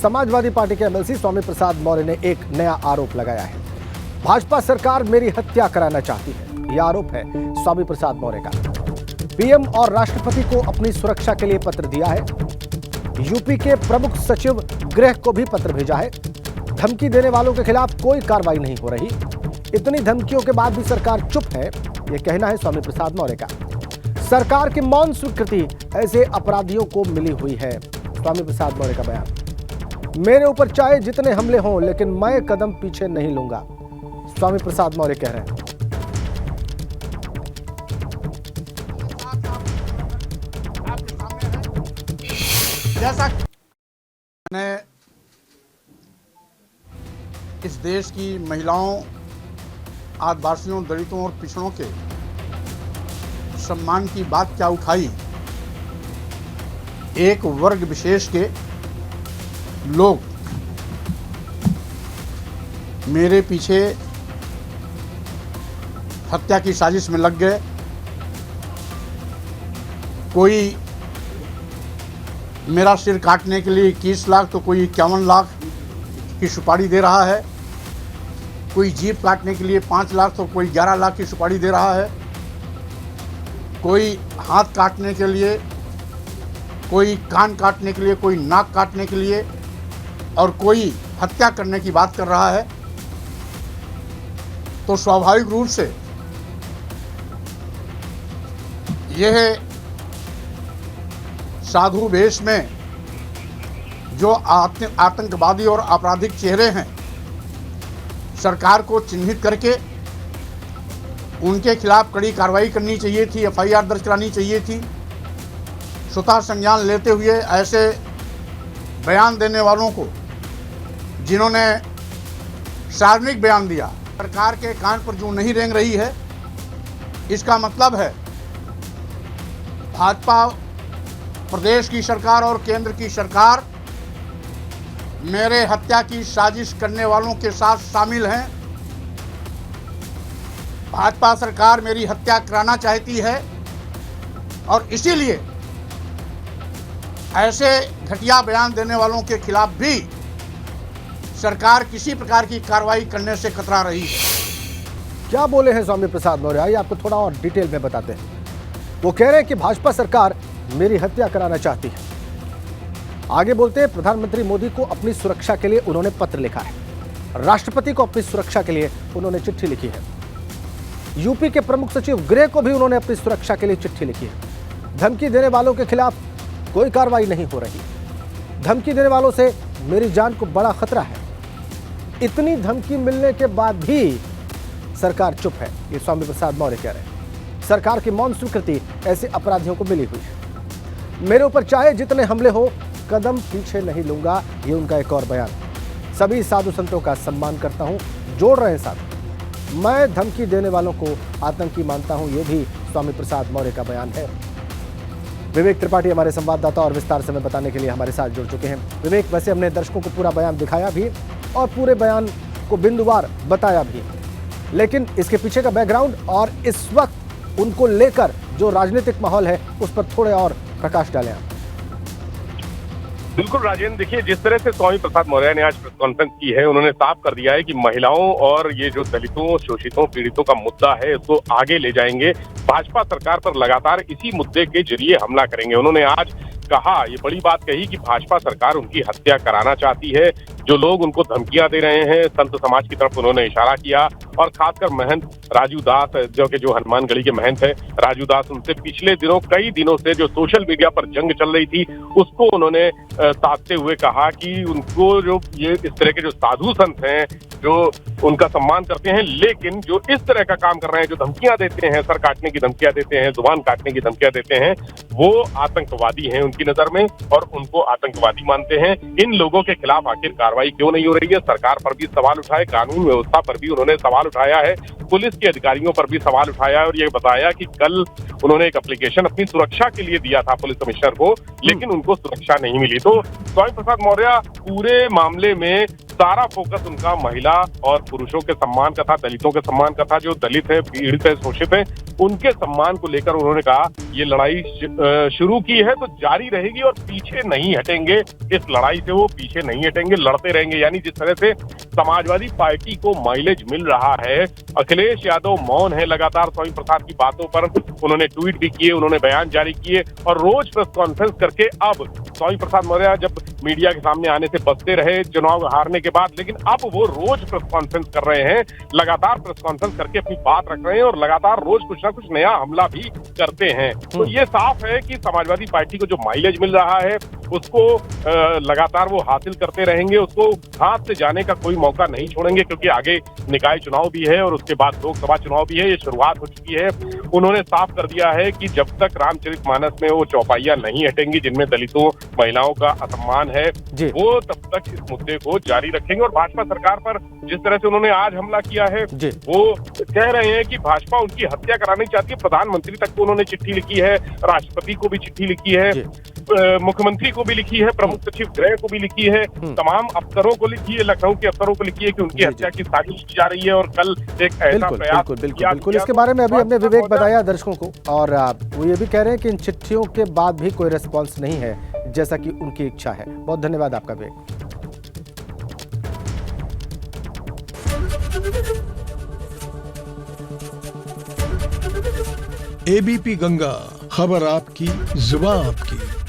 Samajwadi party के MLC Swami Prasad Maurya ने एक नया आरोप लगाया है। भाजपा सरकार मेरी हत्या कराना चाहती है, यह आरोप है स्वामी प्रसाद मौर्य का। पीएम और राष्ट्रपति को अपनी सुरक्षा के लिए पत्र दिया है। यूपी के प्रमुख सचिव गृह को भी पत्र भेजा है। धमकी देने वालों के खिलाफ कोई कार्रवाई नहीं हो रही। इतनी धमकियों के बाद भी सरकार चुप है, यह कहना है स्वामी प्रसाद मौर्य का। सरकार की मौन स्वीकृति ऐसे अपराधियों को मिली हुई है, स्वामी प्रसाद मौर्य का बयान। मेरे ऊपर चाहे जितने हमले हों, लेकिन मैं कदम पीछे नहीं लूंगा, स्वामी प्रसाद मौर्य कह रहे हैं। जैसा मैंने इस देश की महिलाओं, आदिवासियों, दलितों और पिछड़ों के सम्मान की बात क्या उठाई, एक वर्ग विशेष के लोग मेरे पीछे हत्या की साजिश में लग गए। कोई मेरा सिर काटने के लिए 21 लाख तो कोई 51 लाख की सुपारी दे रहा है। कोई जीभ काटने के लिए 5 लाख तो कोई 11 लाख की सुपारी दे रहा है। कोई हाथ काटने के लिए, कोई कान काटने के लिए, कोई नाक काटने के लिए और कोई हत्या करने की बात कर रहा है। तो स्वाभाविक रूप से यह साधु वेश में जो आतंकवादी और आपराधिक चेहरे हैं, सरकार को चिन्हित करके उनके खिलाफ कड़ी कार्रवाई करनी चाहिए थी, एफआईआर दर्ज करानी चाहिए थी। स्वतः संज्ञान लेते हुए ऐसे बयान देने वालों को, जिन्होंने सार्वजनिक बयान दिया, सरकार के कान पर जूं नहीं रेंग रही है, इसका मतलब है भाजपा प्रदेश की सरकार और केंद्र की सरकार मेरे हत्या की साजिश करने वालों के साथ शामिल हैं। भाजपा सरकार मेरी हत्या कराना चाहती है और इसीलिए ऐसे घटिया बयान देने वालों के खिलाफ भी सरकार किसी प्रकार की कार्रवाई करने से कतरा रही है। क्या बोले हैं स्वामी प्रसाद मौर्य, आइए आपको थोड़ा और डिटेल में बताते हैं। वो कह रहे हैं कि भाजपा सरकार मेरी हत्या कराना चाहती है। आगे बोलते हैं, प्रधानमंत्री मोदी को अपनी सुरक्षा के लिए उन्होंने पत्र लिखा है। राष्ट्रपति को अपनी सुरक्षा के लिए उन्होंने चिट्ठी लिखी है। यूपी के प्रमुख सचिव गृह को भी उन्होंने अपनी सुरक्षा के लिए चिट्ठी लिखी है। धमकी देने वालों के खिलाफ कोई कार्रवाई नहीं हो रही। धमकी देने वालों से मेरी जान को बड़ा खतरा है। इतनी धमकी मिलने के बाद भी सरकार चुप है, ये स्वामी प्रसाद मौर्य कह रहे हैं। सरकार की मौन स्वीकृति ऐसे अपराधियों को मिली हुई है। मेरे ऊपर चाहे जितने हमले हो, कदम पीछे नहीं लूंगा, ये उनका एक और बयान। सभी साधु संतों का सम्मान करता हूं, जोड़ रहे हैं साथ। मैं धमकी देने वालों को आतंकी मानता हूं, ये भी स्वामी प्रसाद मौर्य का बयान है। विवेक त्रिपाठी हमारे संवाददाता और विस्तार से हमें बताने के लिए हमारे साथ जुड़ चुके हैं। विवेक, वैसे हमने दर्शकों को पूरा बयान दिखाया भी और पूरे बयान को बिंदुवार बताया भी, लेकिन इसके पीछे का बैकग्राउंड और इस वक्त उनको लेकर जो राजनीतिक माहौल है उस पर थोड़े और प्रकाश डालें आप। बिल्कुल राजेंद्र, देखिए जिस तरह से स्वामी प्रसाद मौर्य ने आज प्रेस कॉन्फ्रेंस की है, उन्होंने साफ कर दिया है कि महिलाओं और ये जो दलितों, शोषितों, पीड़ितों का मुद्दा है, इसको आगे ले जाएंगे। भाजपा सरकार पर लगातार इसी मुद्दे के जरिए हमला करेंगे। उन्होंने आज कहा, ये बड़ी बात कही कि भाजपा सरकार उनकी हत्या कराना चाहती है। जो लोग उनको धमकियां दे रहे हैं, संत समाज की तरफ उन्होंने इशारा किया और खासकर महंत राजू दास, जो हनुमानगढ़ी के महंत है राजू दास, उनसे पिछले दिनों कई दिनों से जो सोशल मीडिया पर जंग चल रही थी, उसको उन्होंने साधते हुए कहा कि उनको जो ये इस तरह के जो साधु संत हैं, जो उनका सम्मान करते हैं, लेकिन जो इस तरह का काम कर रहे हैं, जो धमकियां देते हैं, सर काटने की धमकियां देते हैं, जुबान काटने की धमकियां देते हैं, वो आतंकवादी हैं उनकी नजर में और उनको आतंकवादी मानते हैं। इन लोगों के खिलाफ आखिर कार्रवाई क्यों नहीं हो रही है? सरकार पर भी सवाल उठाए, कानून व्यवस्था पर भी उन्होंने सवाल उठाया है, पुलिस के अधिकारियों पर भी सवाल उठाया है और ये बताया कि कल उन्होंने एक एप्लीकेशन अपनी सुरक्षा के लिए दिया था पुलिस कमिश्नर को, लेकिन उनको सुरक्षा नहीं मिली। तो स्वामी प्रसाद मौर्य पूरे मामले में सारा फोकस उनका महिला और पुरुषों के सम्मान का था, दलितों के सम्मान का था। जो दलित है, पीड़ित है, शोषित है, उनके सम्मान को लेकर उन्होंने कहा ये लड़ाई शुरू की है तो जारी रहेगी और पीछे नहीं हटेंगे। इस लड़ाई से वो पीछे नहीं हटेंगे, लड़ते रहेंगे। यानी जिस तरह से समाजवादी पार्टी को माइलेज मिल रहा है, अखिलेश यादव मौन है लगातार स्वामी प्रसाद की बातों पर। उन्होंने ट्वीट भी किए, उन्होंने बयान जारी किए और रोज प्रेस कॉन्फ्रेंस करके अब स्वामी प्रसाद मौर्य जब मीडिया के सामने आने से बचते रहे चुनाव हारने के बाद, लेकिन अब वो रोज प्रेस कॉन्फ्रेंस कर रहे हैं, लगातार प्रेस कॉन्फ्रेंस करके अपनी बात रख रहे हैं और लगातार रोज कुछ ना कुछ नया हमला भी करते हैं। तो ये साफ है कि समाजवादी पार्टी को जो माइलेज मिल रहा है उसको लगातार वो हासिल करते रहेंगे, उसको हाथ से जाने का कोई मौका नहीं छोड़ेंगे, क्योंकि आगे निकाय चुनाव भी है और उसके बाद लोकसभा चुनाव भी है। ये शुरुआत हो चुकी है। उन्होंने साफ कर दिया है कि जब तक रामचरितमानस में वो चौपाइयां नहीं हटेंगी जिनमें दलितों महिलाओं का अपमान है, वो तब तक इस मुद्दे को जारी रखेंगे। और भाजपा सरकार पर जिस तरह से उन्होंने आज हमला किया है, वो कह रहे हैं कि भाजपा उनकी हत्या करानी चाहती है। प्रधानमंत्री तक को उन्होंने चिट्ठी लिखी है, राष्ट्रपति को भी चिट्ठी लिखी है, मुख्यमंत्री को भी लिखी है, प्रमुख सचिव गृह को भी लिखी है, तमाम अफसरों को लिखी है, लखनऊ के अफसरों को लिखी है कि उनकी हत्या की साजिश की जा रही है। और कल एक ऐसा प्रयास बिल्कुल इसके बारे में अभी हमने विवेक बताया दर्शकों को, और वो ये भी कह रहे हैं कि इन चिट्ठियों के बाद भी कोई रिस्पॉन्स नहीं है जैसा कि उनकी इच्छा है। बहुत धन्यवाद आपका विवेक। एबीपी गंगा, खबर आपकी, जुबान आपकी।